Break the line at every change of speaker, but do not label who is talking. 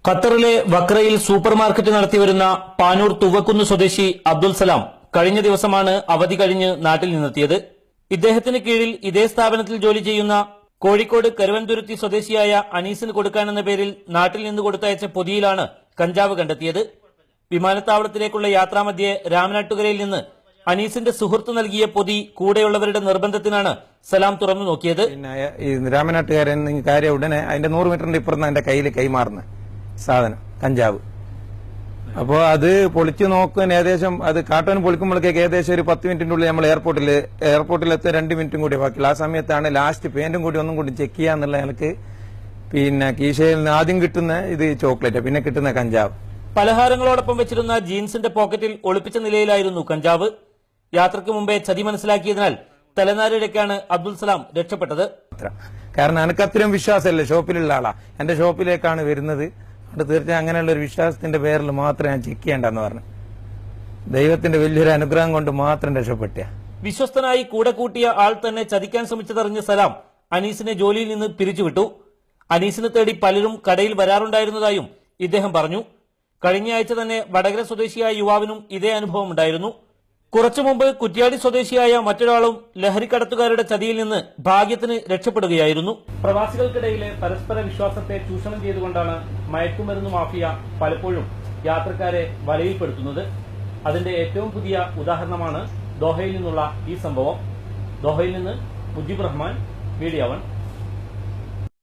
ഖത്തറിലെ വക്രയിൽ super market നടത്തിവരുന്ന പാനൂർ തുവക്കുന്ന് സ്വദേശി അബ്ദുൽ സലാം കഴിഞ്ഞ ദിവസമാണ് അവധി കഴിഞ്ഞ് നാട്ടിൽ നിന്നെത്തിയത്. ഇദ്ദേഹത്തിന് കീഴിൽ ഇതേ സ്ഥാപനത്തിൽ ജോലി ചെയ്യുന്ന കോഴിക്കോട് കരുവന്തുരുത്തി സ്വദേശിയായ അനീസിന് കൊടുക്കാനെന്ന പേരിൽ നാട്ടിൽ നിന്ന് കൊടുത്തയച്ച പൊതിയിലാണ് കഞ്ചാവ് കണ്ടെത്തിയത്. വിമാനത്താവളത്തിലേക്കുള്ള യാത്രാമധ്യേ രാമനാട്ടുകരയിൽ നിന്ന് അനീസിന്റെ സുഹൃത്ത് നൽകിയ പൊതി കൂടെയുള്ളവരുടെ നിർബന്ധത്തിനാണ് സലാം തുറന്നു നോക്കിയത്.
രാമനാട്ടുകാരൻ കാര്യം ഉടനെ അതിന്റെ 100 മീറ്ററിന്റെ ഇപ്പുറത്ത് എന്റെ കയ്യിൽ കൈമാറുന്ന സാധനം കഞ്ചാവ്. അപ്പോ അത് പൊളിച്ചു നോക്കാൻ ഏകദേശം അത് കാട്ടോൻ പൊളിക്കുമ്പോഴേക്ക് ഏകദേശം ഒരു 10 മിനിറ്റിന്റെ ഉള്ളിൽ നമ്മൾ എയർപോർട്ടിലെത്താൻ 2 മിനിറ്റും കൂടി ബാക്കിയുള്ള ആ സമയത്താണ് ലാസ്റ്റ് പേന്റും കൂടി ഒന്നും കൂടി ചെക്ക് ചെയ്യാന്നുള്ള ഞങ്ങൾക്ക് കീശയിൽ നിന്ന് ആദ്യം കിട്ടുന്ന ഇത് ചോക്ലേറ്റ്, പിന്നെ കിട്ടുന്ന കഞ്ചാവ്.
പലഹാരങ്ങളോടൊപ്പം വെച്ചിരുന്ന ജീൻസിന്റെ പോക്കറ്റിൽ ഒളിപ്പിച്ച നിലയിലായിരുന്നു കഞ്ചാവ്. യാത്രയ്ക്ക് മുമ്പേ ചതി മനസ്സിലാക്കിയതിനാൽ തലനാരിഴയ്ക്കാണ് അബ്ദുൽ സലാം രക്ഷപ്പെട്ടത്.
കാരണം എനിക്ക് അത്രയും വിശ്വാസമല്ലേ, ഷോപ്പിലുള്ള ആളാ, എന്റെ ഷോപ്പിലേക്കാണ് വരുന്നത്. അത് തീർച്ചയായും അങ്ങനെയുള്ള ഒരു വിശ്വാസത്തിന്റെ പേരിൽ മാത്രം ഞാൻ ചെക്ക് ചെയ്യേണ്ടെന്ന് പറഞ്ഞു. ദൈവത്തിന്റെ വലിയൊരു അനുഗ്രഹം കൊണ്ട് മാത്രം രക്ഷപ്പെട്ട.
വിശ്വസ്തനായി കൂടെ കൂട്ടിയ ആൾ തന്നെ ചതിക്കാൻ ശ്രമിച്ചതറിഞ്ഞ സലാം അനീസിനെ ജോലിയിൽ നിന്ന് പിരിച്ചുവിട്ടു. അനീസിനെ തേടി പലരും കടയിൽ വരാറുണ്ടായിരുന്നതായും ഇദ്ദേഹം പറഞ്ഞു. കഴിഞ്ഞയാഴ്ച തന്നെ വടകര സ്വദേശിയായ യുവാവിനും ഇതേ അനുഭവം ഉണ്ടായിരുന്നു. കുറച്ചു മുമ്പ് കുറ്റ്യാടി സ്വദേശിയായ മറ്റൊരാളും ലഹരിക്കടത്തുകാരുടെ ചതിയിൽ നിന്ന് ഭാഗ്യത്തിന് രക്ഷപ്പെടുകയായിരുന്നു. പ്രവാസികൾക്കിടയിലെ പരസ്പര വിശ്വാസത്തെ ചൂഷണം ചെയ്തുകൊണ്ടാണ് മയക്കുമരുന്ന് മാഫിയ പലപ്പോഴും യാത്രക്കാരെ വലയിൽപ്പെടുത്തുന്നത്. അതിന്റെ ഏറ്റവും പുതിയ ഉദാഹരണമാണ് ദോഹയിൽ നിന്നുള്ള ഈ സംഭവം. ദോഹയിൽ നിന്ന് മുജീബ് റഹ്മാൻ, മീഡിയ 1.